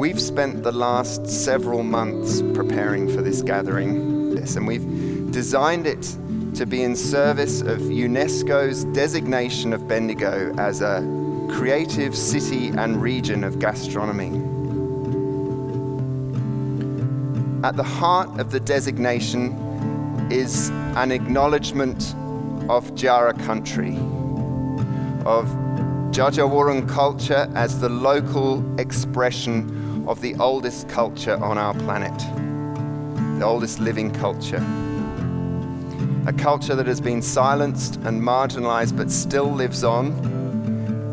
We've spent the last several months preparing for this gathering, and we've designed it to be in service of UNESCO's designation of Bendigo as a creative city and region of gastronomy. At the heart of the designation is an acknowledgement of Djaara Country, of Djadjawurrung culture as the local expression of the oldest culture on our planet, the oldest living culture. A culture that has been silenced and marginalized but still lives on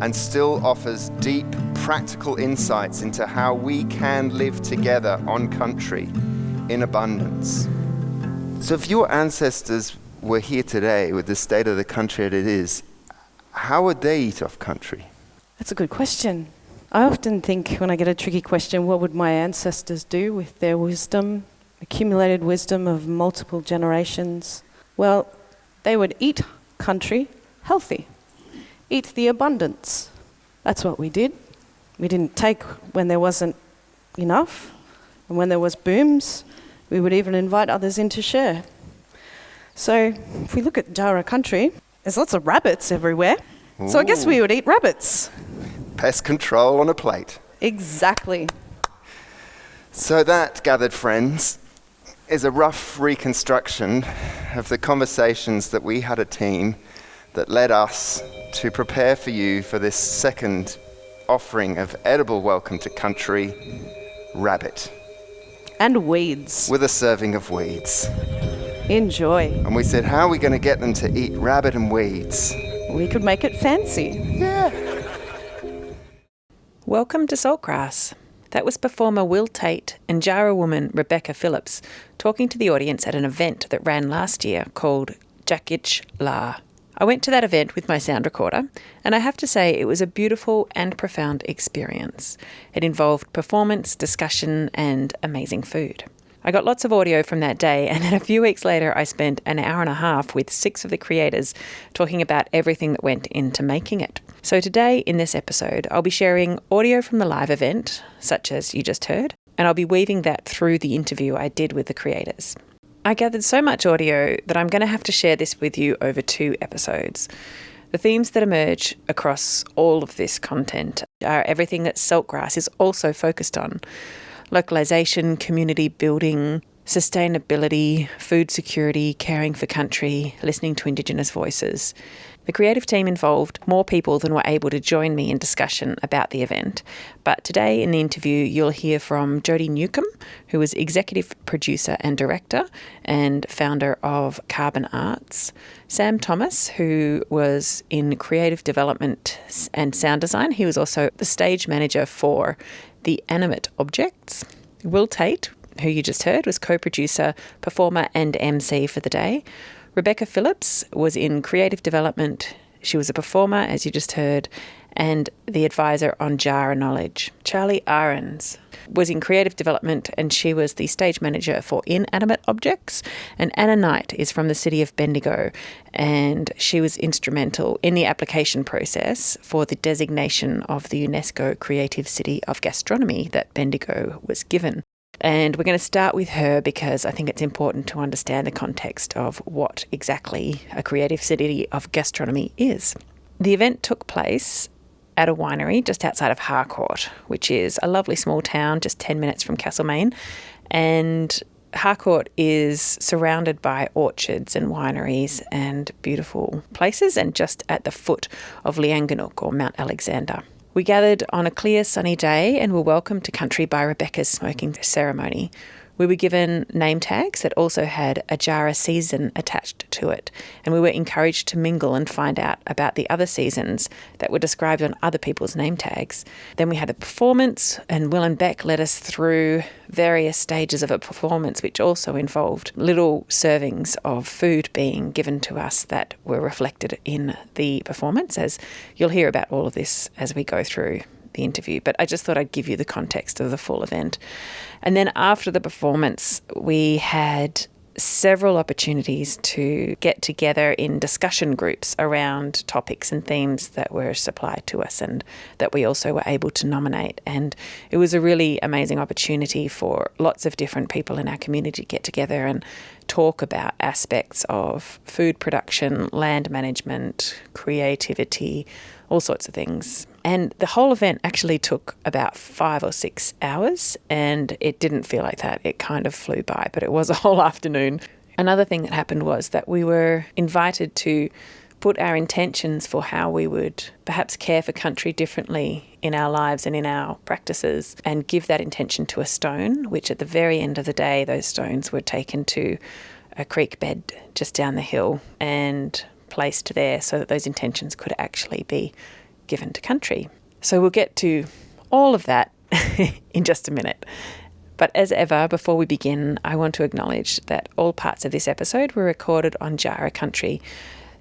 and still offers deep practical insights into how we can live together on country in abundance. So if your ancestors were here today with the state of the country that it is, how would they eat off country? That's a good question. I often think when I get a tricky question, what would my ancestors do with their wisdom, accumulated wisdom of multiple generations? Well, they would eat country healthy, eat the abundance. That's what we did. We didn't take when there wasn't enough, and when there was booms, we would even invite others in to share. So if we look at Djaara Country, there's lots of rabbits everywhere. Ooh. So I guess we would eat rabbits. Pest control on a plate. Exactly. So that, gathered friends, is a rough reconstruction of the conversations that we had a team that led us to prepare for you for this second offering of edible welcome to country, rabbit. And weeds. With a serving of weeds. Enjoy. And we said, how are we going to get them to eat rabbit and weeds? We could make it fancy. Yeah. Welcome to Saltgrass. That was performer Tait and Djaara woman Rebecca Phillips talking to the audience at an event that ran last year called Djakitj Larr. I went to that event with my sound recorder, and I have to say it was a beautiful and profound experience. It involved performance, discussion, and amazing food. I got lots of audio from that day, and then a few weeks later I spent an hour and a half with 6 of the creators talking about everything that went into making it. So today in this episode, I'll be sharing audio from the live event, such as you just heard, and I'll be weaving that through the interview I did with the creators. I gathered so much audio that I'm going to have to share this with you over 2 episodes. The themes that emerge across all of this content are everything that Saltgrass is also focused on. Localisation, community building, sustainability, food security, caring for country, listening to Indigenous voices. The creative team involved more people than were able to join me in discussion about the event. But today in the interview, you'll hear from Jodi Newcombe, who is executive producer and director and founder of Carbon Arts, Sam Thomas, who was in creative development and sound design. He was also the stage manager for the animate objects. Tait, who you just heard, was co-producer, performer and MC for the day. Rebecca Phillips was in creative development. She was a performer, as you just heard, and the advisor on Djaara knowledge. Charlie Ahrens was in creative development, and she was the stage manager for inanimate objects. And Animate is from the city of Bendigo, and she was instrumental in the application process for the designation of the UNESCO Creative City of Gastronomy that Bendigo was given. And we're going to start with her because I think it's important to understand the context of what exactly a creative city of gastronomy is. The event took place at a winery just outside of Harcourt, which is a lovely small town just 10 minutes from Castlemaine. And Harcourt is surrounded by orchards and wineries and beautiful places, and just at the foot of Lianganuk or Mount Alexander. We gathered on a clear sunny day and were welcomed to country by Rebecca's smoking ceremony. We were given name tags that also had a Djaara season attached to it, and we were encouraged to mingle and find out about the other seasons that were described on other people's name tags. Then we had a performance, and Will and Beck led us through various stages of a performance, which also involved little servings of food being given to us that were reflected in the performance, as you'll hear about all of this as we go through the interview, but I just thought I'd give you the context of the full event. And then after the performance, we had several opportunities to get together in discussion groups around topics and themes that were supplied to us and that we also were able to nominate. And it was a really amazing opportunity for lots of different people in our community to get together and talk about aspects of food production, land management, creativity, all sorts of things. And the whole event actually took about 5 or 6 hours, and it didn't feel like that. It kind of flew by, but it was a whole afternoon. Another thing that happened was that we were invited to put our intentions for how we would perhaps care for country differently in our lives and in our practices, and give that intention to a stone, which at the very end of the day, those stones were taken to a creek bed just down the hill and placed there so that those intentions could actually be given to country. So we'll get to all of that in just a minute. But as ever, before we begin, I want to acknowledge that all parts of this episode were recorded on Djaara Country.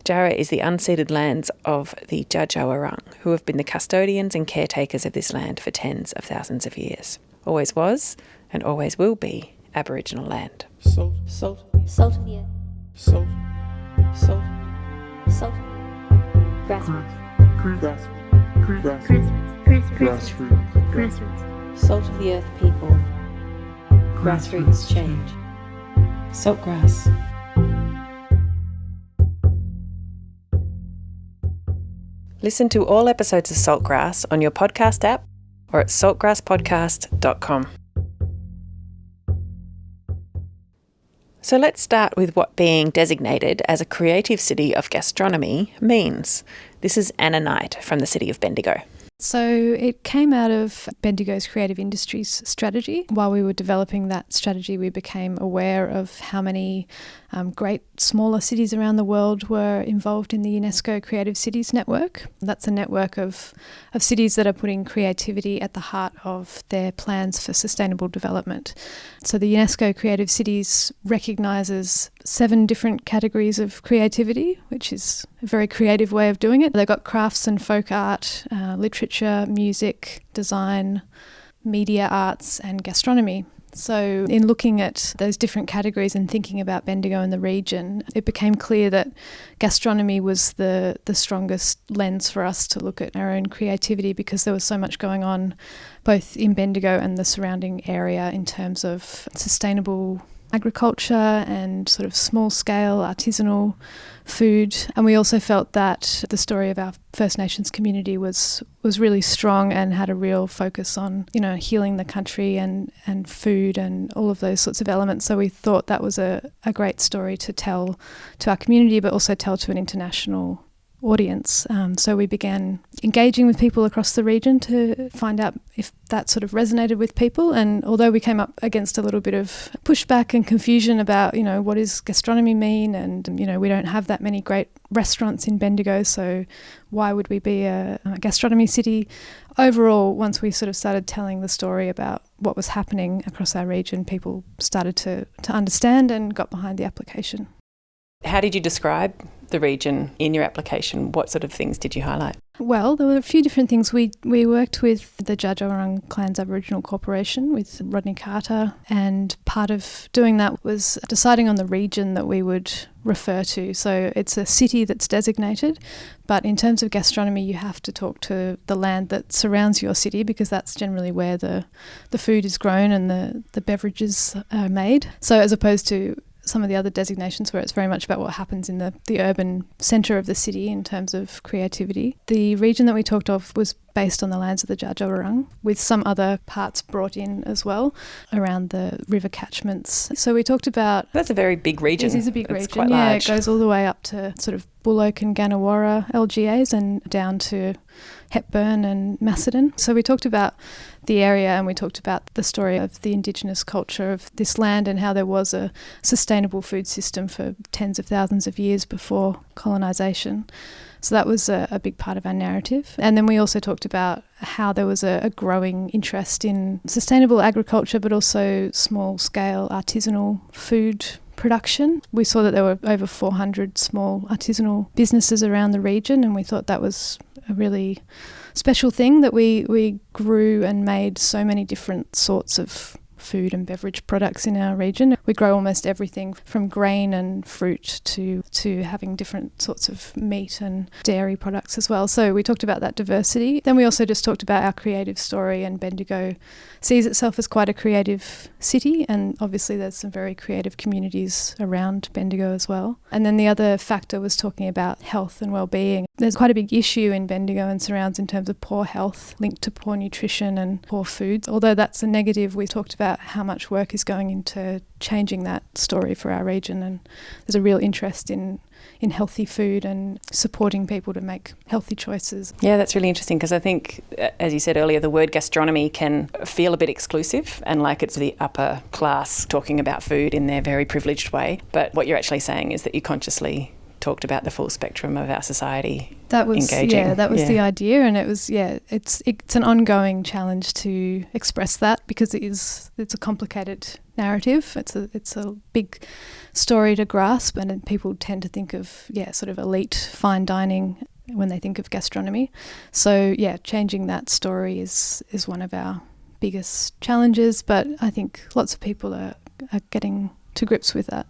Djaara is the unceded lands of the Dja, who have been the custodians and caretakers of this land for tens of thousands of years. Always was and always will be Aboriginal land. Salt of the earth. Salt. Grassroots. Salt of the earth people. Grassroots change. Saltgrass. Listen to all episodes of Saltgrass on your podcast app or at saltgrasspodcast.com. So let's start with what being designated as a creative city of gastronomy means. This is Anna Knight from the city of Bendigo. So it came out of Bendigo's creative industries strategy. While we were developing that strategy, we became aware of how many great smaller cities around the world were involved in the UNESCO Creative Cities Network. That's a network of cities that are putting creativity at the heart of their plans for sustainable development. So the UNESCO Creative Cities recognises 7 different categories of creativity, which is a very creative way of doing it. They've got crafts and folk art, literature, music, design, media arts and gastronomy. So in looking at those different categories and thinking about Bendigo and the region, it became clear that gastronomy was the strongest lens for us to look at our own creativity, because there was so much going on both in Bendigo and the surrounding area in terms of sustainable agriculture and sort of small-scale artisanal food. And we also felt that the story of our First Nations community was really strong and had a real focus on, healing the country and food and all of those sorts of elements. So we thought that was a great story to tell to our community, but also tell to an international audience. So we began engaging with people across the region to find out if that sort of resonated with people. And although we came up against a little bit of pushback and confusion about, what does gastronomy mean? And, we don't have that many great restaurants in Bendigo, so why would we be a gastronomy city? Overall, once we sort of started telling the story about what was happening across our region, people started to understand and got behind the application. How did you describe the region in your application? What sort of things did you highlight? Well, there were a few different things. We worked with the Dja Clans Aboriginal Corporation with Rodney Carter, and part of doing that was deciding on the region that we would refer to. So it's a city that's designated, but in terms of gastronomy, you have to talk to the land that surrounds your city, because that's generally where the food is grown and the beverages are made. So as opposed to some of the other designations where it's very much about what happens in the urban centre of the city in terms of creativity. The region that we talked of was based on the lands of the Dja, with some other parts brought in as well around the river catchments. So we talked about... That's a very big region. It is a big region, quite large. It goes all the way up to sort of Bullock and Gannawarra LGAs and down to Hepburn and Macedon. So we talked about the area, and we talked about the story of the Indigenous culture of this land and how there was a sustainable food system for tens of thousands of years before colonisation. So that was a big part of our narrative. And then we also talked about how there was a growing interest in sustainable agriculture, but also small-scale artisanal food production. We saw that there were over 400 small artisanal businesses around the region, and we thought that was a really special thing, that we grew and made so many different sorts of food and beverage products in our region. We grow almost everything from grain and fruit to having different sorts of meat and dairy products as well. So we talked about that diversity. Then we also just talked about our creative story, and Bendigo sees itself as quite a creative city, and obviously there's some very creative communities around Bendigo as well. And then the other factor was talking about health and well-being. There's quite a big issue in Bendigo and surrounds in terms of poor health linked to poor nutrition and poor foods. Although that's a negative, we talked about how much work is going into changing that story for our region, and there's a real interest in healthy food and supporting people to make healthy choices. Yeah, that's really interesting, because I think, as you said earlier, the word gastronomy can feel a bit exclusive and like it's the upper class talking about food in their very privileged way. But what you're actually saying is that you consciously talked about the full spectrum of our society. That was engaging. Yeah, that was the idea, and it was it's an ongoing challenge to express that, because it's a complicated narrative. It's a big story to grasp, and people tend to think of sort of elite fine dining when they think of gastronomy. So changing that story is one of our biggest challenges, but I think lots of people are getting to grips with that.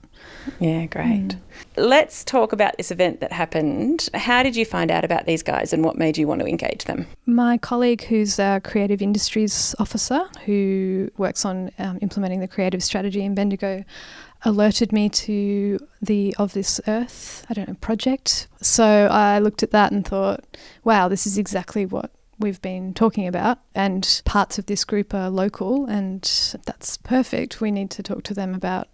Yeah, great. Let's talk about this event that happened. How did you find out about these guys, and what made you want to engage them? My colleague, who's our creative industries officer, who works on implementing the creative strategy in Bendigo, alerted me to the Of This Earth, project. So I looked at that and thought, wow, this is exactly what we've been talking about, and parts of this group are local, and that's perfect. We need to talk to them about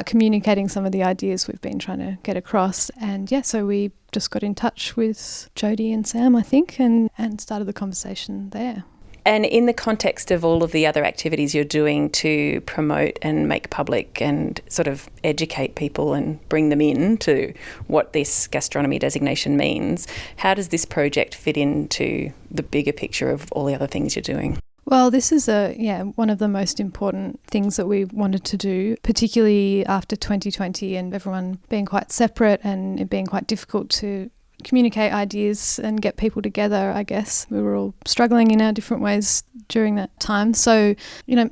communicating some of the ideas we've been trying to get across. And so we just got in touch with Jodi and Sam, I think, and started the conversation there. And in the context of all of the other activities you're doing to promote and make public and sort of educate people and bring them in to what this gastronomy designation means, how does this project fit into the bigger picture of all the other things you're doing? Well, this is one of the most important things that we wanted to do, particularly after 2020 and everyone being quite separate and it being quite difficult to communicate ideas and get people together, I guess. We were all struggling in our different ways during that time. So,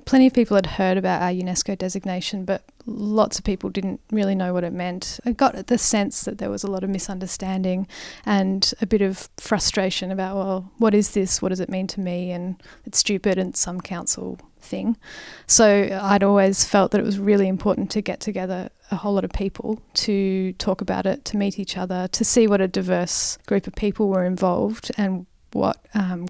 plenty of people had heard about our UNESCO designation, but lots of people didn't really know what it meant. I got the sense that there was a lot of misunderstanding and a bit of frustration about, well, what is this? What does it mean to me? And it's stupid and some council thing. So I'd always felt that it was really important to get together a whole lot of people to talk about it, to meet each other, to see what a diverse group of people were involved and what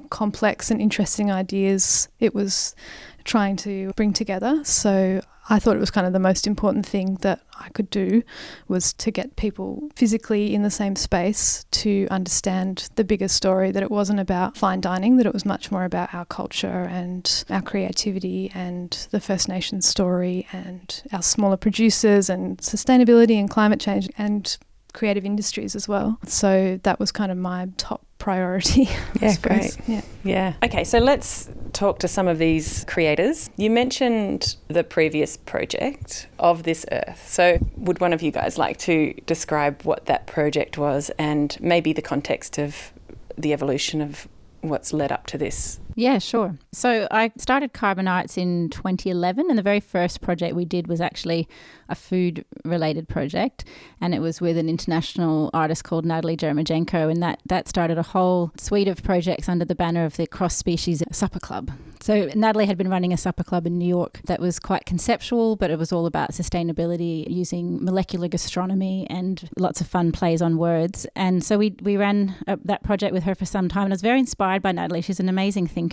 complex and interesting ideas it was trying to bring together. So I thought it was kind of the most important thing that I could do was to get people physically in the same space to understand the bigger story, that it wasn't about fine dining, that it was much more about our culture and our creativity and the First Nations story and our smaller producers and sustainability and climate change and creative industries as well. So that was kind of my top priority. Yeah, great. Yeah. Okay, so let's talk to some of these creators. You mentioned the previous project, Of This Earth. So would one of you guys like to describe what that project was and maybe the context of the evolution of what's led up to this? Yeah, sure. So I started Carbon Arts in 2011, and the very first project we did was actually a food-related project, and it was with an international artist called Natalie Jeremijenko, and that started a whole suite of projects under the banner of the Cross Species Supper Club. So Natalie had been running a supper club in New York that was quite conceptual, but it was all about sustainability using molecular gastronomy and lots of fun plays on words. And so we ran that project with her for some time, and I was very inspired by Natalie. She's an amazing thinker.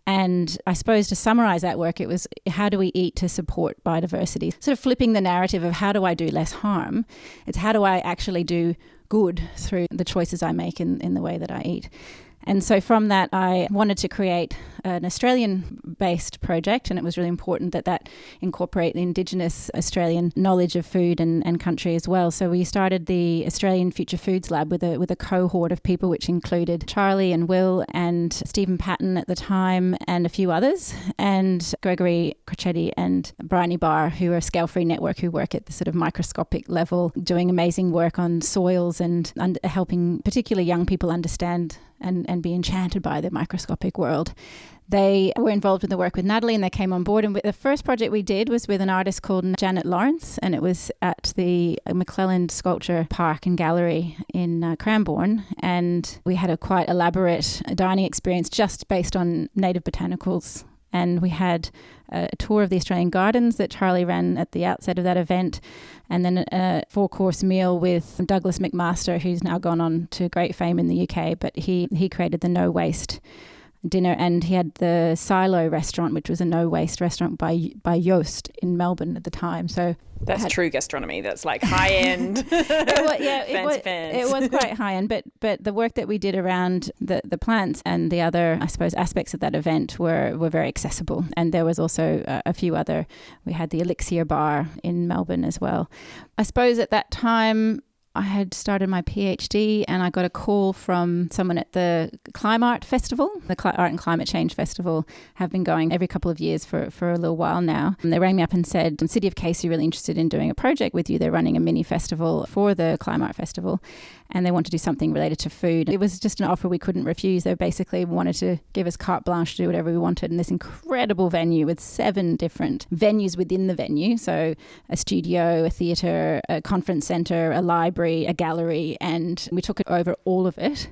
And I suppose to summarise that work, it was how do we eat to support biodiversity? Sort of flipping the narrative of how do I do less harm? It's how do I actually do good through the choices I make in the way that I eat? And so from that, I wanted to create an Australian-based project, and it was really important that incorporate the Indigenous Australian knowledge of food and country as well. So we started the Australian Future Foods Lab with a cohort of people, which included Charlie and Will and Stephen Patton at the time and a few others, and Gregory Crocetti and Bryony Barr, who are a Scale-Free Network who work at the sort of microscopic level, doing amazing work on soils and helping particularly young people understand and be enchanted by the microscopic world. They were involved in the work with Natalie and they came on board. And the first project we did was with an artist called Janet Lawrence, and it was at the McClelland Sculpture Park and Gallery in Cranbourne. And we had a quite elaborate dining experience just based on native botanicals. And we had a tour of the Australian Gardens that Charlie ran at the outset of that event, and then a 4-course meal with Douglas McMaster, who's now gone on to great fame in the UK, but he created the No Waste dinner, and he had the Silo restaurant, which was a no waste restaurant by Yoast in Melbourne at the time. So that's true gastronomy. That's like high end. It was quite high end, but the work that we did around the plants and the other, I suppose, aspects of that event were very accessible. And there was also a few other. We had the Elixir Bar in Melbourne as well. I suppose at that time I had started my PhD and I got a call from someone at the Climate Festival. The Art and Climate Change Festival have been going every couple of years for a little while now. And they rang me up and said, the City of Casey are really interested in doing a project with you. They're running a mini festival for the Climate Festival and they want to do something related to food. It was just an offer we couldn't refuse. They basically wanted to give us carte blanche to do whatever we wanted in this incredible venue with 7 different venues within the venue. So a studio, a theatre, a conference centre, a library, a gallery, and we took it over all of it.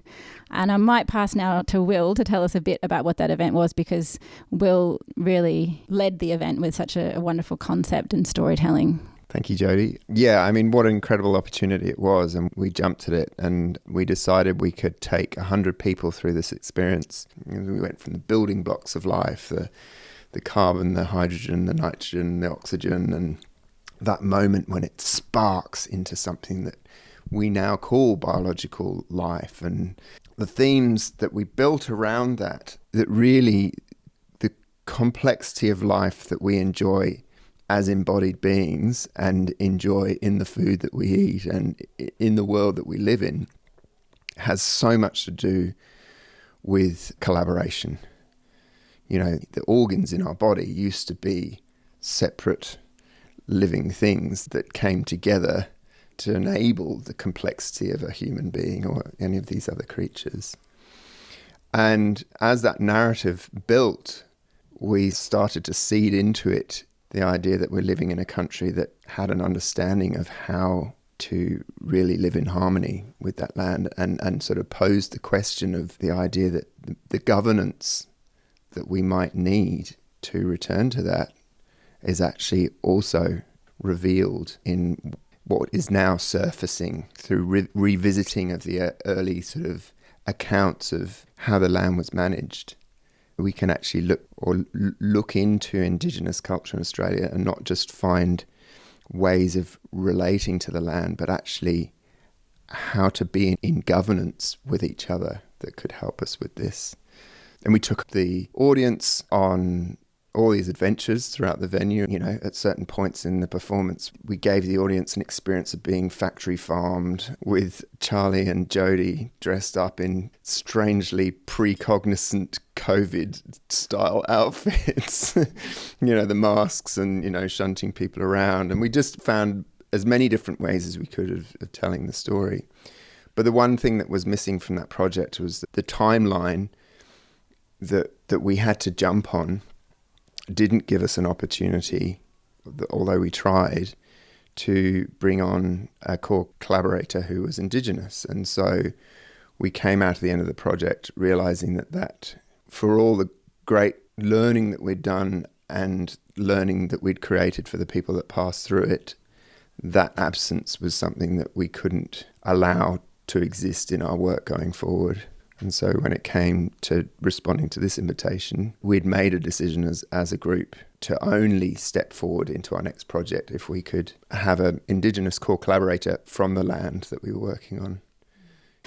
And I might pass now to Will to tell us a bit about what that event was, because Will really led the event with such a wonderful concept and storytelling. Thank you, Jodi. Yeah, I mean, what an incredible opportunity it was. And we jumped at it and we decided we could take 100 people through this experience. We went from the building blocks of life, the carbon, the hydrogen, the nitrogen, the oxygen, and that moment when it sparks into something that we now call biological life. And the themes that we built around that really the complexity of life that we enjoy as embodied beings and enjoy in the food that we eat and in the world that we live in has so much to do with collaboration. You know, the organs in our body used to be separate living things that came together to enable the complexity of a human being or any of these other creatures. And as that narrative built, we started to seed into it the idea that we're living in a country that had an understanding of how to really live in harmony with that land, and sort of posed the question of the idea that the governance that we might need to return to that is actually also revealed in what is now surfacing through revisiting of the early sort of accounts of how the land was managed. We can actually look into Indigenous culture in Australia and not just find ways of relating to the land, but actually how to be in governance with each other that could help us with this. And we took the audience on all these adventures throughout the venue. You know, at certain points in the performance, we gave the audience an experience of being factory farmed with Charlie and Jodi dressed up in strangely precognizant COVID-style outfits. You know, the masks and, you know, shunting people around. And we just found as many different ways as we could of telling the story. But the one thing that was missing from that project was the timeline that we had to jump on didn't give us an opportunity, although we tried, to bring on a core collaborator who was Indigenous. And so we came out at the end of the project realising that for all the great learning that we'd done and learning that we'd created for the people that passed through it, that absence was something that we couldn't allow to exist in our work going forward. And so when it came to responding to this invitation, we'd made a decision as a group to only step forward into our next project if we could have an Indigenous core collaborator from the land that we were working on.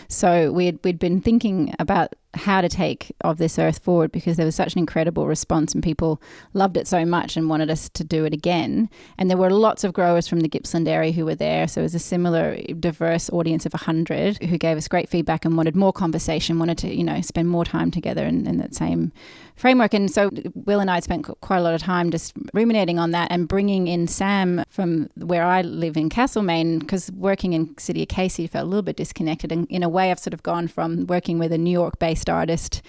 So we'd been thinking about how to take Of This Earth forward because there was such an incredible response and people loved it so much and wanted us to do it again. And there were lots of growers from the Gippsland area who were there. So it was a similar diverse audience of 100 who gave us great feedback and wanted more conversation, wanted to, you know, spend more time together in that same framework. And so Will and I had spent quite a lot of time just ruminating on that and bringing in Sam from where I live in Castlemaine, because working in City of Casey felt a little bit disconnected. And in a way, I've sort of gone from working with a New York-based artist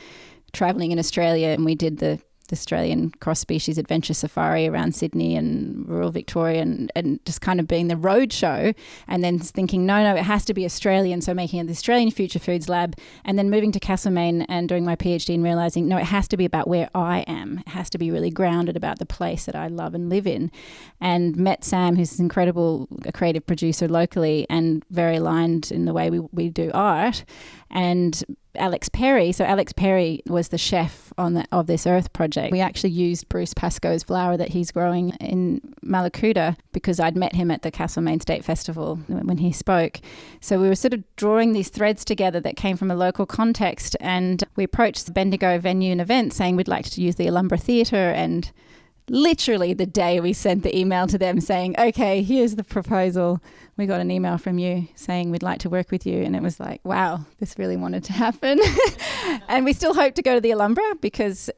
travelling in Australia, and we did the Australian cross-species adventure safari around Sydney and rural Victoria, and just kind of being the road show, and then thinking, no, it has to be Australian, so making it the Australian Future Foods Lab, and then moving to Castlemaine and doing my PhD and realising, no, it has to be about where I am. It has to be really grounded about the place that I love and live in. And met Sam, who's an incredible creative producer locally and very aligned in the way we do art, and Alex Perry. So Alex Perry was the chef of this Earth project. We actually used Bruce Pascoe's flower that he's growing in Malakuta because I'd met him at the Castlemaine State Festival when he spoke. So we were sort of drawing these threads together that came from a local context, and we approached the Bendigo venue and event saying we'd like to use the Alumbra Theatre, and literally the day we sent the email to them saying, okay, here's the proposal, we got an email from you saying we'd like to work with you. And it was like, wow, this really wanted to happen. And we still hope to go to the Alumbra because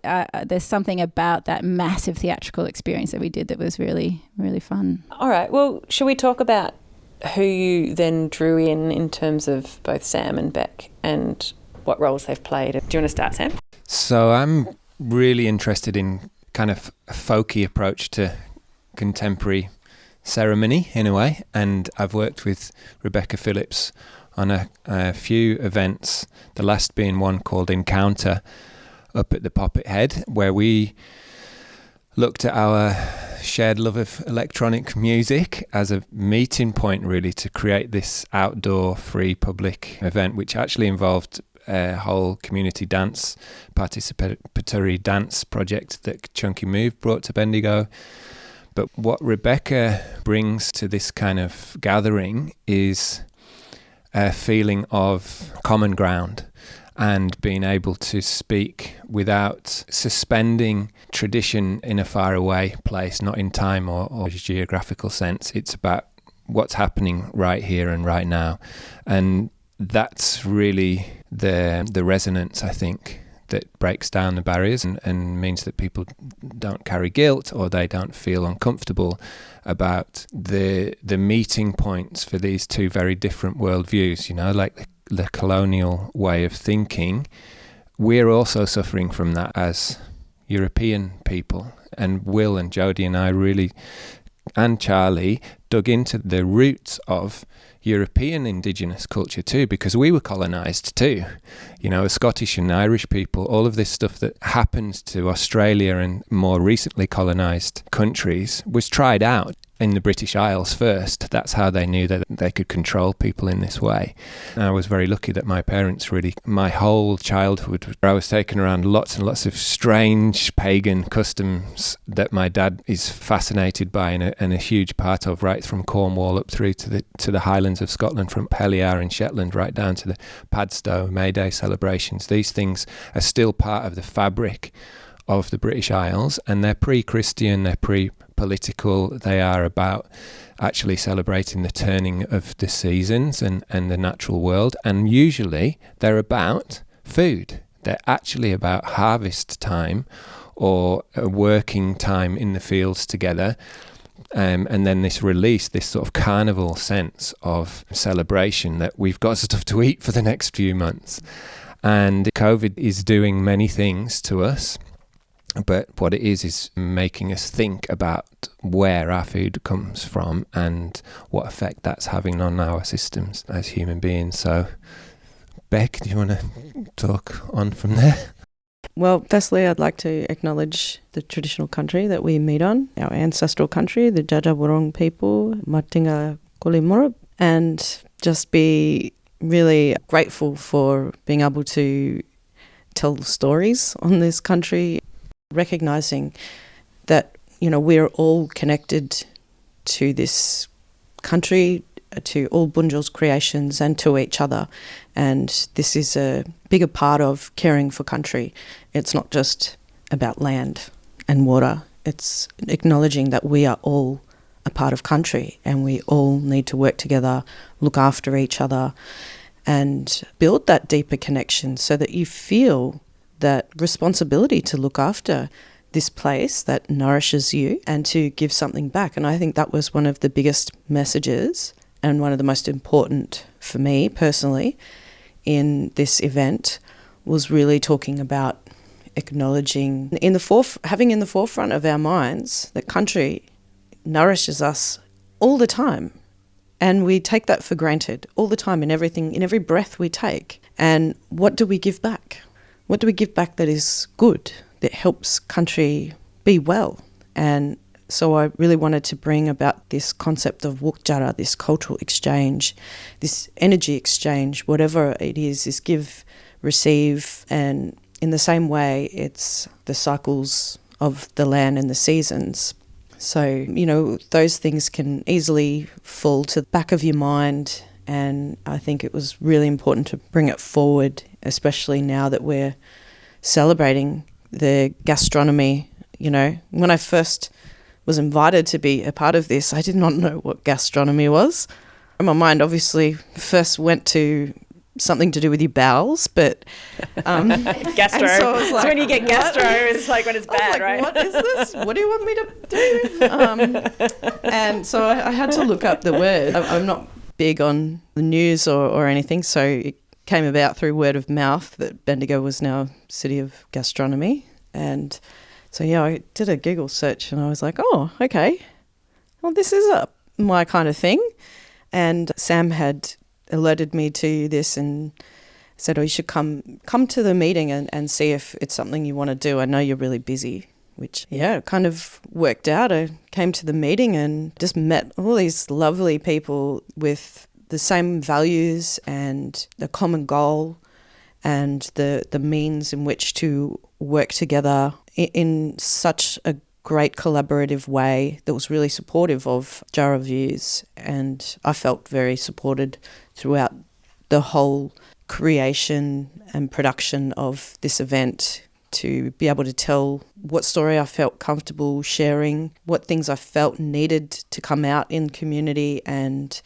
there's something about that massive theatrical experience that we did that was really, really fun. All right, well, should we talk about who you then drew in terms of both Sam and Beck and what roles they've played? Do you want to start, Sam? So I'm really interested in kind of a folky approach to contemporary ceremony in a way, and I've worked with Rebecca Phillips on a few events, the last being one called Encounter up at the Poppet Head, where we looked at our shared love of electronic music as a meeting point really to create this outdoor free public event, which actually involved a whole community dance, participatory dance project that Chunky Move brought to Bendigo. But what Rebecca brings to this kind of gathering is a feeling of common ground and being able to speak without suspending tradition in a faraway place, not in time or geographical sense. It's about what's happening right here and right now. And that's really the resonance, I think, that breaks down the barriers and means that people don't carry guilt or they don't feel uncomfortable about the meeting points for these two very different worldviews, you know, like the colonial way of thinking. We're also suffering from that as European people, and Will and Jodi and I really, and Charlie, dug into the roots of European indigenous culture too, because we were colonised too. You know, as Scottish and Irish people, all of this stuff that happens to Australia and more recently colonised countries was tried out in the British Isles first. That's how they knew that they could control people in this way. And I was very lucky that my parents really, my whole childhood, I was taken around lots and lots of strange pagan customs that my dad is fascinated by and a huge part of, right from Cornwall up through to the Highlands of Scotland, from Peliar in Shetland right down to the Padstow May Day celebrations. These things are still part of the fabric of the British Isles, and they're pre-Christian, they're pre-political, they are about actually celebrating the turning of the seasons and the natural world, and usually they're about food. They're actually about harvest time or a working time in the fields together, and then this release, this sort of carnival sense of celebration that we've got stuff to eat for the next few months. And COVID is doing many things to us, but what it is making us think about where our food comes from and what effect that's having on our systems as human beings. So, Beck, do you want to talk on from there? Well, firstly, I'd like to acknowledge the traditional country that we meet on, our ancestral country, the Djaara people, Matinga Kulimurub, and just be really grateful for being able to tell stories on this country, recognising that, you know, we're all connected to this country, to all Bunjal's creations and to each other. And this is a bigger part of caring for country. It's not just about land and water. It's acknowledging that we are all a part of country and we all need to work together, look after each other and build that deeper connection so that you feel that responsibility to look after this place that nourishes you and to give something back. And I think that was one of the biggest messages and one of the most important for me personally in this event, was really talking about acknowledging having in the forefront of our minds that country nourishes us all the time. And we take that for granted all the time in everything, in every breath we take. And what do we give back? What do we give back that is good, that helps country be well? And so I really wanted to bring about this concept of wukjara, this cultural exchange, this energy exchange, whatever it is give, receive, and in the same way, it's the cycles of the land and the seasons. So, those things can easily fall to the back of your mind, and I think it was really important to bring it forward, especially now that we're celebrating the gastronomy. When I first was invited to be a part of this, I did not know what gastronomy was. My mind obviously first went to something to do with your bowels, but gastro. So when you get gastro, it's like when it's bad, right? What is this? What do you want me to do? And so I had to look up the word. I'm not big on the news or anything, so it came about through word of mouth that Bendigo was now a city of gastronomy. And so, I did a Google search and I was like, oh, okay, well, this is my kind of thing. And Sam had alerted me to this and said, you should come to the meeting and see if it's something you want to do. I know you're really busy, which, it kind of worked out. I came to the meeting and just met all these lovely people with the same values and the common goal and the means in which to work together in such a great collaborative way that was really supportive of Djaara views, and I felt very supported throughout the whole creation and production of this event, to be able to tell what story I felt comfortable sharing, what things I felt needed to come out in community, and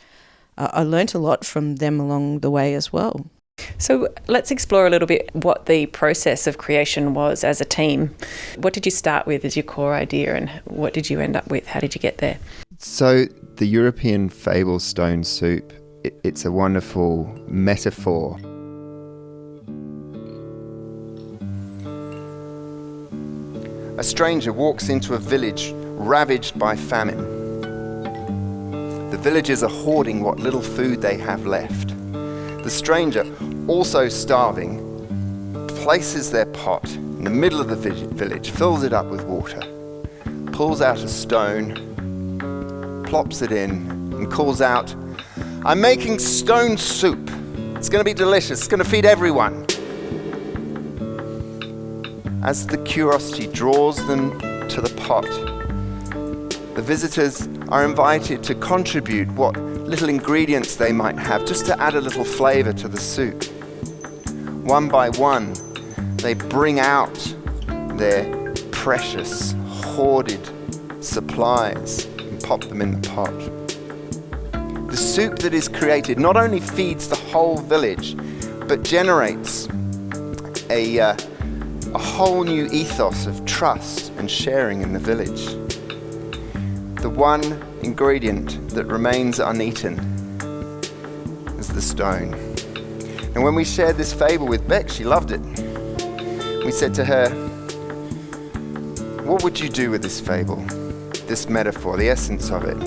I learnt a lot from them along the way as well. So let's explore a little bit what the process of creation was as a team. What did you start with as your core idea, and what did you end up with? How did you get there? So the European fable stone soup, it's a wonderful metaphor. A stranger walks into a village ravaged by famine. The villagers are hoarding what little food they have left. The stranger, also starving, places their pot in the middle of the village, fills it up with water, pulls out a stone, plops it in, and calls out, "I'm making stone soup. It's going to be delicious. It's going to feed everyone." As the curiosity draws them to the pot, the visitors are invited to contribute what little ingredients they might have, just to add a little flavour to the soup. One by one, they bring out their precious, hoarded supplies and pop them in the pot. The soup that is created not only feeds the whole village, but generates a whole new ethos of trust and sharing in the village. The one ingredient that remains uneaten is the stone. And when we shared this fable with Beck, she loved it. We said to her, "What would you do with this fable, this metaphor, the essence of it?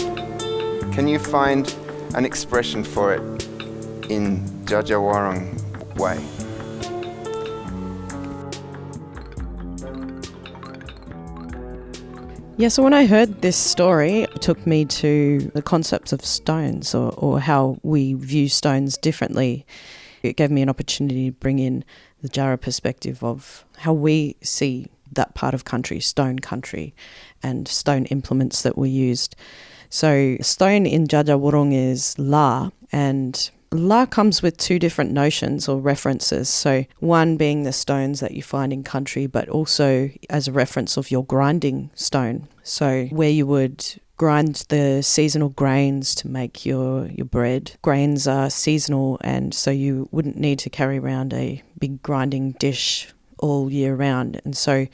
Can you find an expression for it in Djaara way?" Yeah, so when I heard this story, it took me to the concepts of stones or how we view stones differently. It gave me an opportunity to bring in the Djaara perspective of how we see that part of country, stone country, and stone implements that were used. So stone in Djaara is Larr, and Larr comes with two different notions or references. So one being the stones that you find in country, but also as a reference of your grinding stone. So where you would grind the seasonal grains to make your bread. Grains are seasonal, and so you wouldn't need to carry around a big grinding dish all year round. And so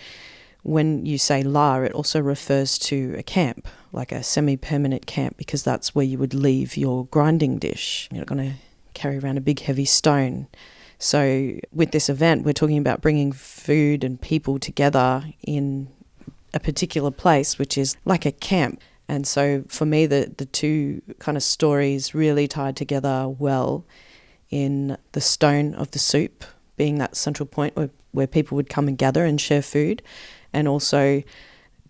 when you say Larr, it also refers to a camp, like a semi-permanent camp, because that's where you would leave your grinding dish. You're not going to carry around a big heavy stone. So with this event, we're talking about bringing food and people together in a particular place, which is like a camp. And so for me, the two kind of stories really tied together well in the stone of the soup being that central point where people would come and gather and share food, and also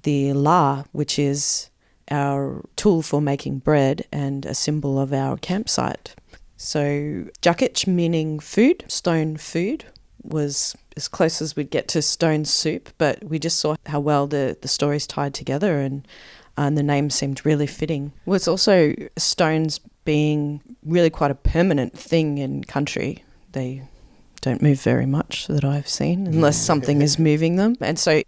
the larr, which is our tool for making bread and a symbol of our campsite. So Djakitj, meaning food, stone food, was as close as we'd get to stone soup, but we just saw how well the stories tied together, and the name seemed really fitting. Well, it's also stones being really quite a permanent thing in country. They don't move very much that I've seen unless something is moving them. And so,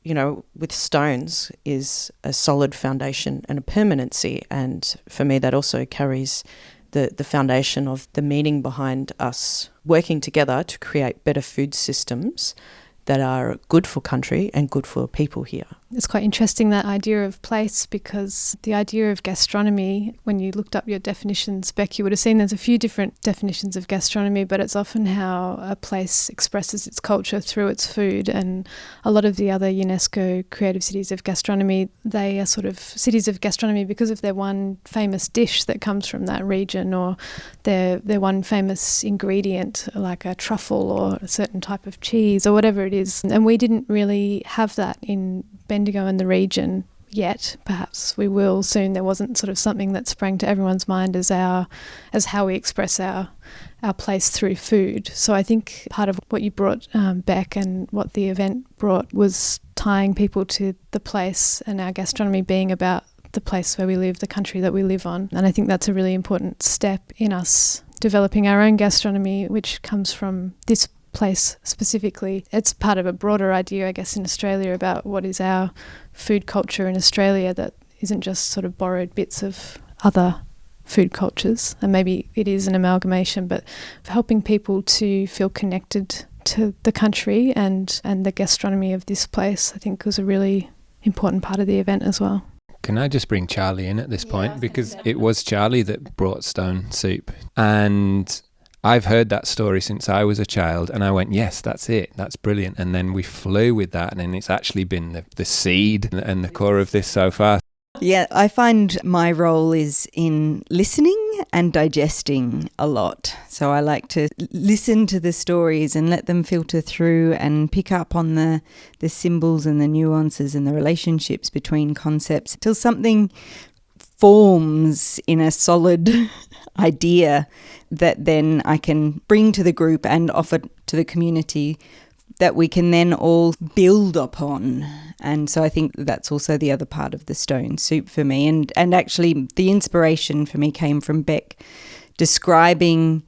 with stones is a solid foundation and a permanency. And for me, that also carries the foundation of the meaning behind us working together to create better food systems that are good for country and good for people here. It's quite interesting, that idea of place, because the idea of gastronomy, when you looked up your definitions, Beck, you would have seen there's a few different definitions of gastronomy, but it's often how a place expresses its culture through its food. And a lot of the other UNESCO creative cities of gastronomy, they are sort of cities of gastronomy because of their one famous dish that comes from that region, or their one famous ingredient, like a truffle or a certain type of cheese or whatever it is. And we didn't really have that in Bendigo and the region yet. Perhaps we will soon. There wasn't sort of something that sprang to everyone's mind as how we express our place through food. So I think part of what you brought, Beck, and what the event brought was tying people to the place, and our gastronomy being about the place where we live, the country that we live on. And I think that's a really important step in us developing our own gastronomy, which comes from this place specifically. It's part of a broader idea, I guess, in Australia about what is our food culture in Australia that isn't just sort of borrowed bits of other food cultures. And maybe it is an amalgamation, but helping people to feel connected to the country and the gastronomy of this place, I think, was a really important part of the event as well. Can I just bring Charlie in at this point? Because it was Charlie that brought stone soup. And I've heard that story since I was a child, and I went, yes, that's it, that's brilliant. And then we flew with that, and then it's actually been the seed and the core of this so far. Yeah, I find my role is in listening and digesting a lot. So I like to listen to the stories and let them filter through and pick up on the symbols and the nuances and the relationships between concepts till something forms in a solid idea that then I can bring to the group and offer to the community that we can then all build upon. And so I think that's also the other part of the stone soup for me. And actually the inspiration for me came from Beck describing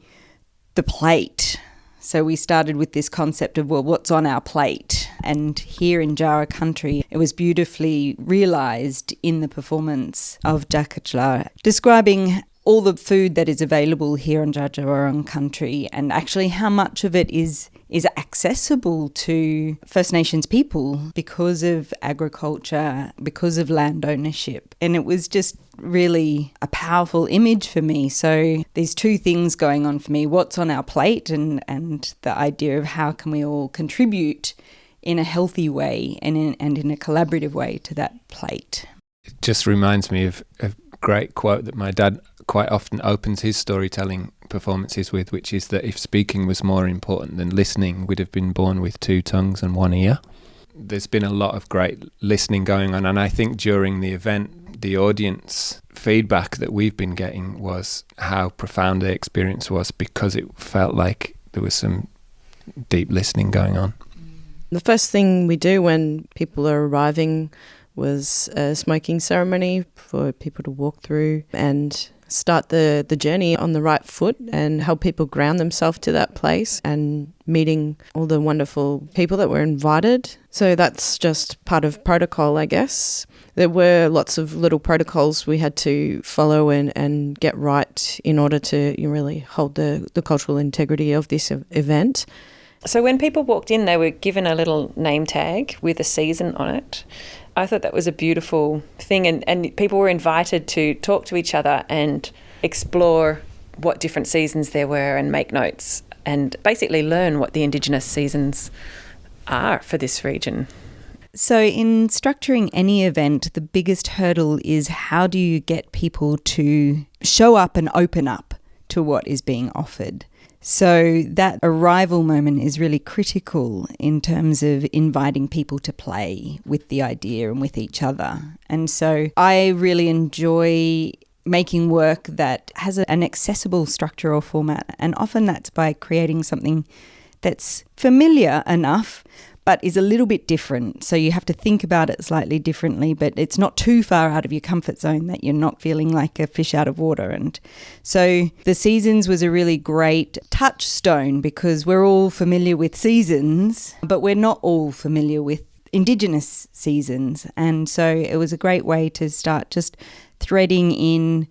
the plate. So we started with this concept of, well, what's on our plate? And here in Djaara Country, it was beautifully realised in the performance of Djakitj Larr, describing all the food that is available here in Djaara Country, and actually how much of it is accessible to First Nations people because of agriculture, because of land ownership. And it was just really a powerful image for me. So these two things going on for me, what's on our plate and the idea of how can we all contribute in a healthy way and in a collaborative way to that plate. It just reminds me of a great quote that my dad quite often opens his storytelling performances with, which is that if speaking was more important than listening, we'd have been born with two tongues and one ear. There's been a lot of great listening going on, and I think during the event, the audience feedback that we've been getting was how profound the experience was, because it felt like there was some deep listening going on. The first thing we do when people are arriving was a smoking ceremony for people to walk through and start the journey on the right foot and help people ground themselves to that place and meeting all the wonderful people that were invited. So that's just part of protocol, I guess. There were lots of little protocols we had to follow and get right in order to really hold the cultural integrity of this event. So when people walked in, they were given a little name tag with a season on it. I thought that was a beautiful thing, and people were invited to talk to each other and explore what different seasons there were and make notes and basically learn what the Indigenous seasons are for this region. So in structuring any event, the biggest hurdle is how do you get people to show up and open up to what is being offered? So that arrival moment is really critical in terms of inviting people to play with the idea and with each other. And so I really enjoy making work that has an accessible structure or format, and often that's by creating something that's familiar enough but is a little bit different. So you have to think about it slightly differently, but it's not too far out of your comfort zone that you're not feeling like a fish out of water. And so the seasons was a really great touchstone because we're all familiar with seasons, but we're not all familiar with Indigenous seasons. And so it was a great way to start just threading in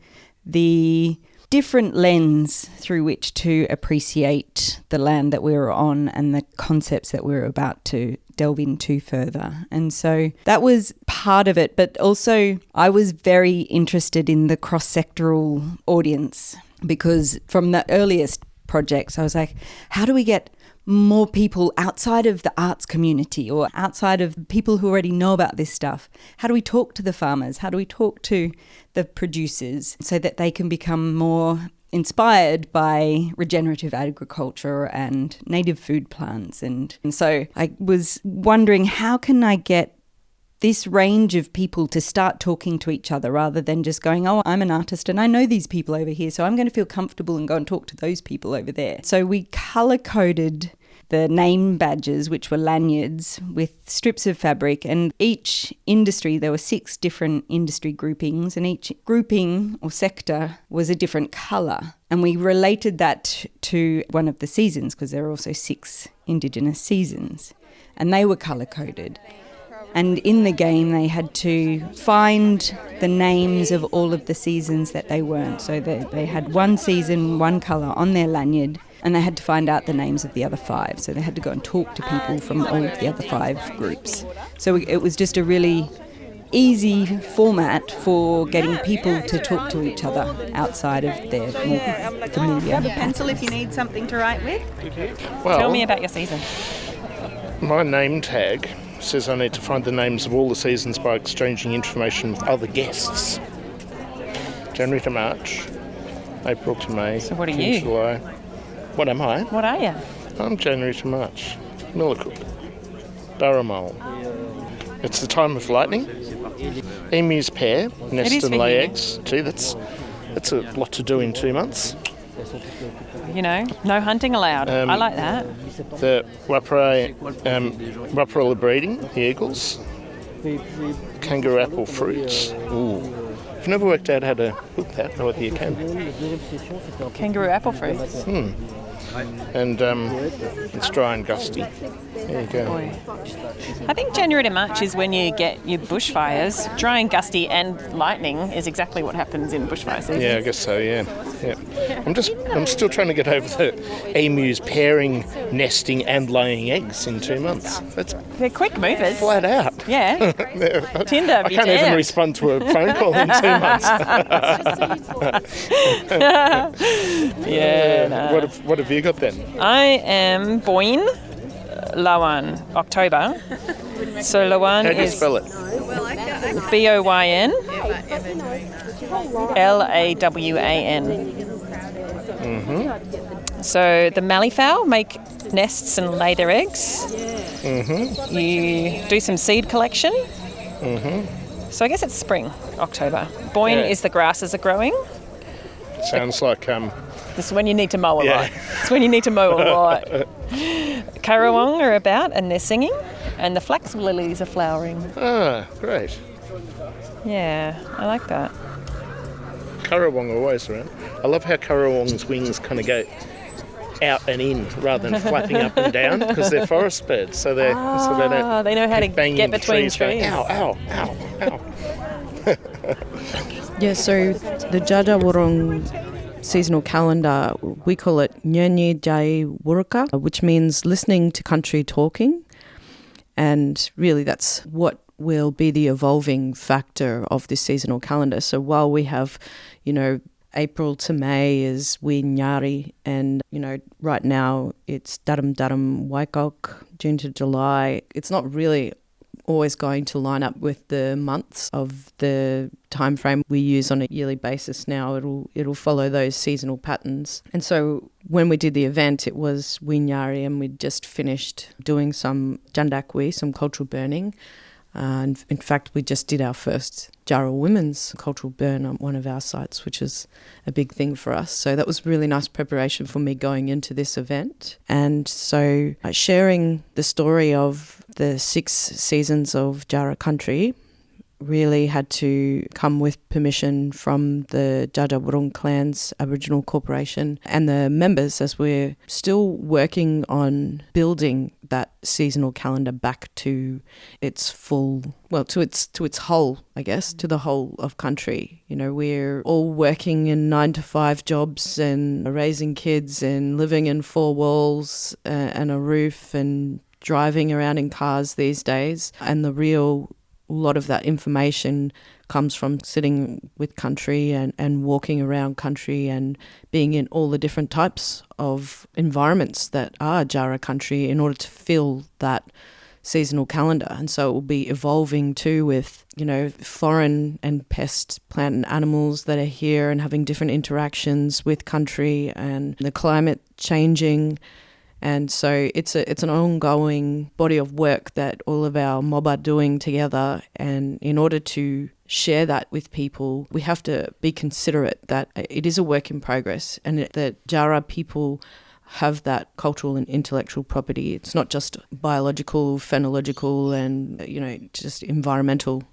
the different lens through which to appreciate the land that we were on and the concepts that we were about to delve into further. And so that was part of it, but also I was very interested in the cross-sectoral audience because from the earliest projects I was like, how do we get more people outside of the arts community or outside of people who already know about this stuff? How do we talk to the farmers? How do we talk to the producers so that they can become more inspired by regenerative agriculture and native food plants? And so I was wondering, how can I get this range of people to start talking to each other rather than just going, oh, I'm an artist and I know these people over here, so I'm going to feel comfortable and go and talk to those people over there. So we colour-coded the name badges, which were lanyards with strips of fabric, and each industry, there were 6 different industry groupings, and each grouping or sector was a different colour. And we related that to one of the seasons because there are also 6 Indigenous seasons, and they were colour-coded. And in the game, they had to find the names of all of the seasons that they weren't. So they had one season, one colour on their lanyard, and they had to find out the names of the other 5. So they had to go and talk to people from all of the other 5 groups. So it was just a really easy format for getting people to talk to each other outside of their more familiar. Grab a pencil if you need something to write with. Well, tell me about your season. My name tag says I need to find the names of all the seasons by exchanging information with other guests. January to March, April to May, so what are June you? to July. What am I? What are you? I'm January to March. Millicook. Barramal. It's the time of lightning. Emus pair, nest and lay eggs. Gee, that's a lot to do in 2 months. You know, no hunting allowed. I like that. The wapara are breeding, the eagles. Kangaroo apple fruits. Ooh. I've never worked out how to cook that, or whether you can. Kangaroo apple fruits. And it's dry and gusty. There you go. Boy. I think January to March is when you get your bushfires. Dry and gusty and lightning is exactly what happens in bushfire season. Yeah, I guess so, yeah. I'm still trying to get over the emus pairing, nesting and laying eggs in 2 months. They're quick movers. Flat out. Yeah. Tinder, I can't even respond to a phone call in 2 months. Yeah. No. What have you got then? I am Boyne Lawan, October. So Lawan How do you is spell it? Boyn Lawan. Mm-hmm. So the malleefowl make nests and lay their eggs. Mm-hmm. You do some seed collection. Mm-hmm. So I guess it's spring, October. Boyne is the grasses are growing. Sounds like this is when you need to mow a lot. It's when you need to mow a lot. Currawong are about and they're singing, and the flax lilies are flowering. Ah, great. Yeah, I like that. Currawong are always around. I love how Currawong's wings kind of go out and in rather than flapping up and down because they're forest birds, so they don't. They know how to get between trees. Going, ow, ow, ow, ow. Yeah, so the Djaara seasonal calendar, we call it Nyanyi Jai Wurka, which means listening to country talking. And really that's what will be the evolving factor of this seasonal calendar. So while we have, April to May is winery, and right now it's darum waikok, June to July. It's not really always going to line up with the months of the time frame we use on a yearly basis now. It'll follow those seasonal patterns. And so when we did the event, it was winery, and we'd just finished doing some jandakwi, some cultural burning. And in fact, we just did our first Djaara women's cultural burn on one of our sites, which is a big thing for us. So that was really nice preparation for me going into this event. And so sharing the story of the 6 seasons of Djaara Country really had to come with permission from the Dja Wurrung Clan's Aboriginal Corporation and the members, as we're still working on building that seasonal calendar back to its full, to its whole, I guess, to the whole of country. We're all working in 9-to-5 jobs and raising kids and living in 4 walls and a roof and driving around in cars these days. And a lot of that information comes from sitting with country and walking around country and being in all the different types of environments that are Djaara Country in order to fill that seasonal calendar. And so it will be evolving too with, foreign and pest plant and animals that are here and having different interactions with country and the climate changing. And so it's an ongoing body of work that all of our mob are doing together. And in order to share that with people, we have to be considerate that it is a work in progress and that Djaara people have that cultural and intellectual property. It's not just biological, phenological and, just environmental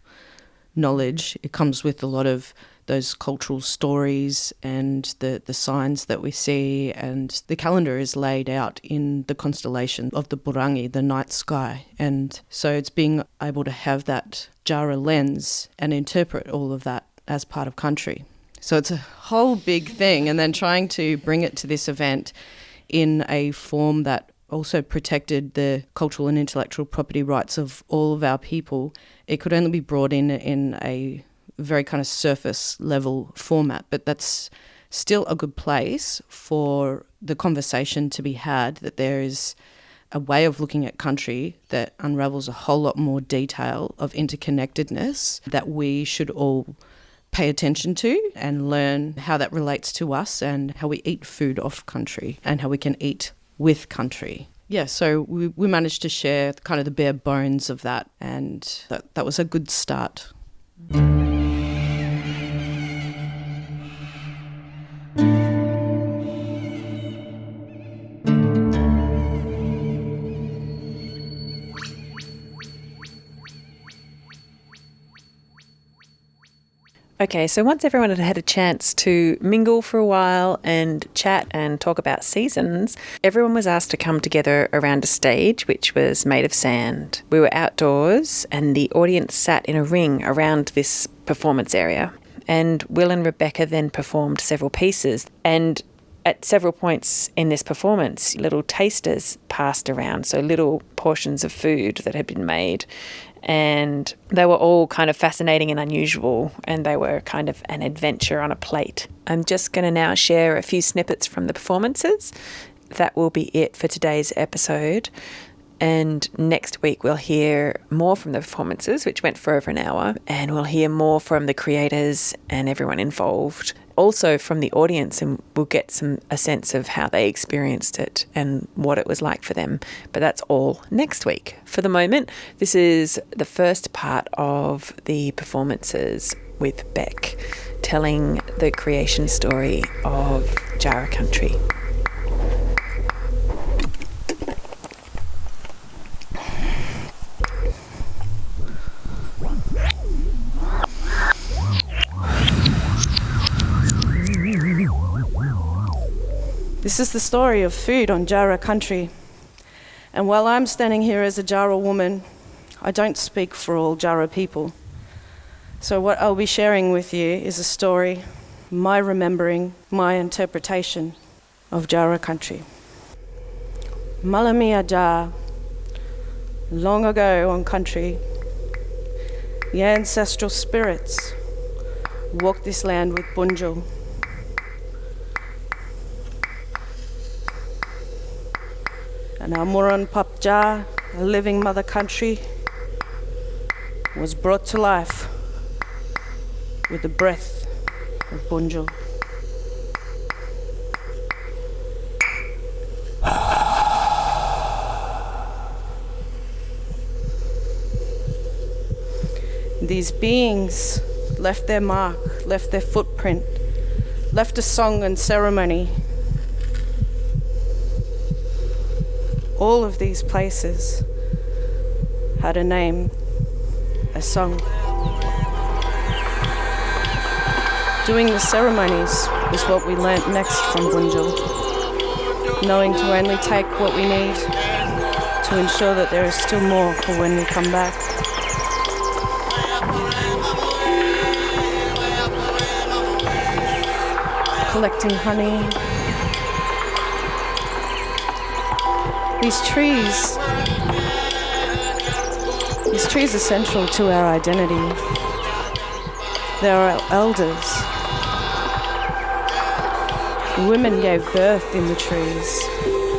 knowledge. It comes with a lot of those cultural stories and the signs that we see, and the calendar is laid out in the constellation of the Burangi, the night sky. And so it's being able to have that Djaara lens and interpret all of that as part of country. So it's a whole big thing, and then trying to bring it to this event in a form that also protected the cultural and intellectual property rights of all of our people. It could only be brought in a very kind of surface level format, but that's still a good place for the conversation to be had, that there is a way of looking at country that unravels a whole lot more detail of interconnectedness that we should all pay attention to and learn how that relates to us and how we eat food off country and how we can eat with country. Yeah, so we managed to share kind of the bare bones of that, and that was a good start. Okay, so once everyone had had a chance to mingle for a while and chat and talk about seasons, everyone was asked to come together around a stage which was made of sand. We were outdoors and the audience sat in a ring around this performance area. And Will and Rebecca then performed several pieces, and at several points in this performance, little tasters passed around, so little portions of food that had been made. And they were all kind of fascinating and unusual, and they were kind of an adventure on a plate. I'm just going to now share a few snippets from the performances. That will be it for today's episode. And next week we'll hear more from the performances, which went for over an hour, and we'll hear more from the creators and everyone involved. Also from the audience, and we'll get a sense of how they experienced it and what it was like for them. But that's all next week. For the moment, this is the first part of the performances with Beck, telling the creation story of Djaara Country. This is the story of food on Djaara Country. And while I'm standing here as a Djaara woman, I don't speak for all Djaara people. So what I'll be sharing with you is a story, my remembering, my interpretation of Djaara Country. Malami Aja, long ago on country, the ancestral spirits walked this land with Bunjil. And our Murron Papja, a living mother country, was brought to life with the breath of Bunjil. These beings left their mark, left their footprint, left a song and ceremony. All of these places had a name, a song. Doing the ceremonies is what we learnt next from Bunjil, knowing to only take what we need to ensure that there is still more for when we come back. Collecting honey. These trees are central to our identity. They're our elders. The women gave birth in the trees,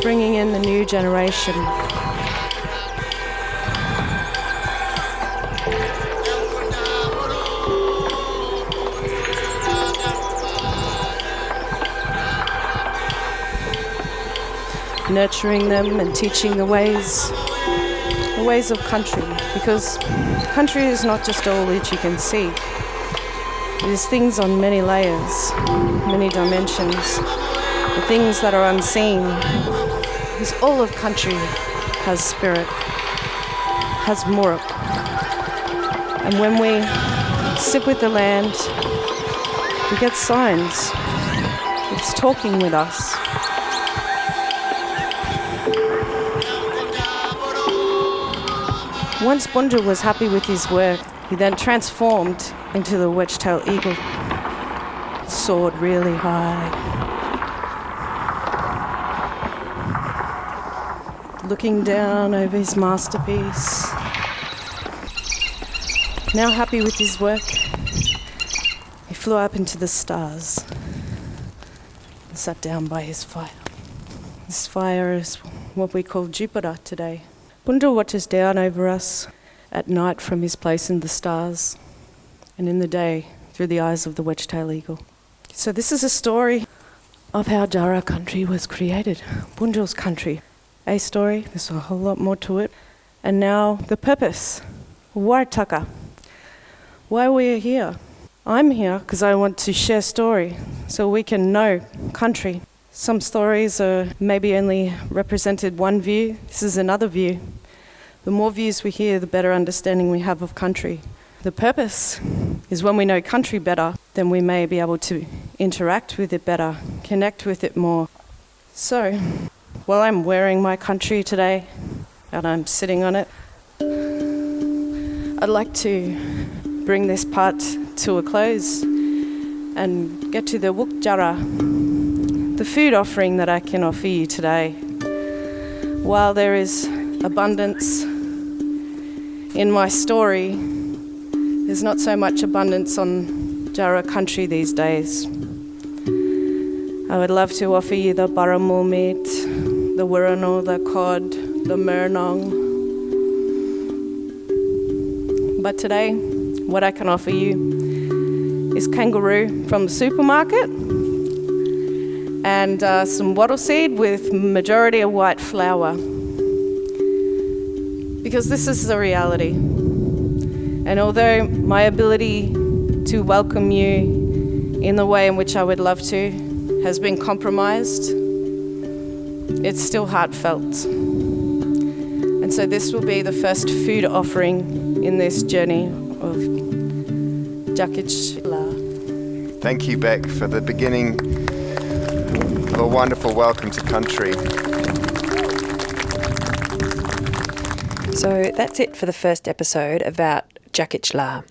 bringing in the new generation. Nurturing them and teaching the ways of country, because country is not just all that you can see. It is things on many layers, many dimensions, the things that are unseen. Because all of country has spirit, has muruk. And when we sit with the land, we get signs. It's talking with us. Once Bunjil was happy with his work, he then transformed into the wedge-tailed eagle. He soared really high, looking down over his masterpiece. Now happy with his work, he flew up into the stars and sat down by his fire. This fire is what we call Jupiter today. Bunjil watches down over us at night from his place in the stars, and in the day through the eyes of the wedge-tailed eagle. So this is a story of how Djaara Country was created, Bunjil's country. A story, there's a whole lot more to it. And now the purpose, Wartaka. Why we are here. I'm here because I want to share story so we can know country. Some stories are maybe only represented one view. This is another view. The more views we hear, the better understanding we have of country. The purpose is when we know country better, then we may be able to interact with it better, connect with it more. So, while I'm wearing my country today and I'm sitting on it, I'd like to bring this part to a close and get to the Wukjara, the food offering that I can offer you today. While there is abundance in my story, there's not so much abundance on Djaara Country these days. I would love to offer you the baramul meat, the wirrano, the cod, the murnong. But today, what I can offer you is kangaroo from the supermarket and some wattle seed with majority of white flour. Because this is the reality. And although my ability to welcome you in the way in which I would love to has been compromised, it's still heartfelt. And so this will be the first food offering in this journey of Djakitj Larr. Thank you, Beck, for the beginning of a wonderful welcome to country. So that's it for the first episode about Djakitj Larr.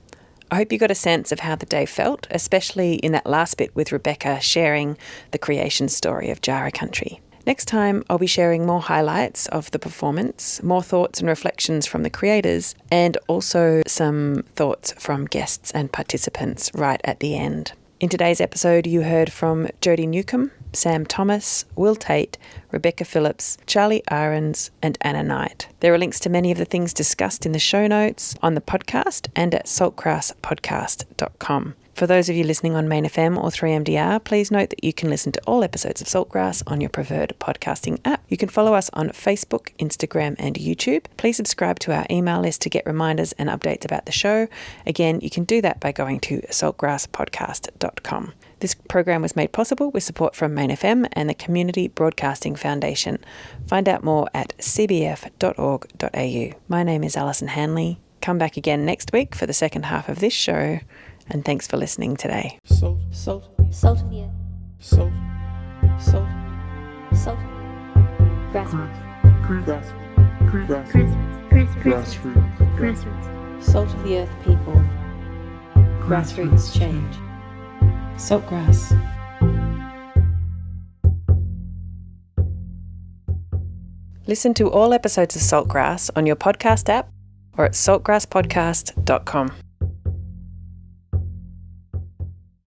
I hope you got a sense of how the day felt, especially in that last bit with Rebecca sharing the creation story of Djaara Country. Next time, I'll be sharing more highlights of the performance, more thoughts and reflections from the creators, and also some thoughts from guests and participants right at the end. In today's episode, you heard from Jodi Newcombe, Sam Thomas, Will Tait, Rebecca Phillips, Charlie Ahrens, and Anna Knight. There are links to many of the things discussed in the show notes on the podcast and at saltgrasspodcast.com. For those of you listening on Main FM or 3MDR, please note that you can listen to all episodes of Saltgrass on your preferred podcasting app. You can follow us on Facebook, Instagram, and YouTube. Please subscribe to our email list to get reminders and updates about the show. Again, you can do that by going to saltgrasspodcast.com. This program was made possible with support from Main FM and the Community Broadcasting Foundation. Find out more at cbf.org.au. My name is Alison Hanley. Come back again next week for the second half of this show. And thanks for listening today. Salt of the earth. Salt. Grassroots. Salt of the earth people. Grassroots change. Saltgrass. Listen to all episodes of Saltgrass on your podcast app or at saltgrasspodcast.com.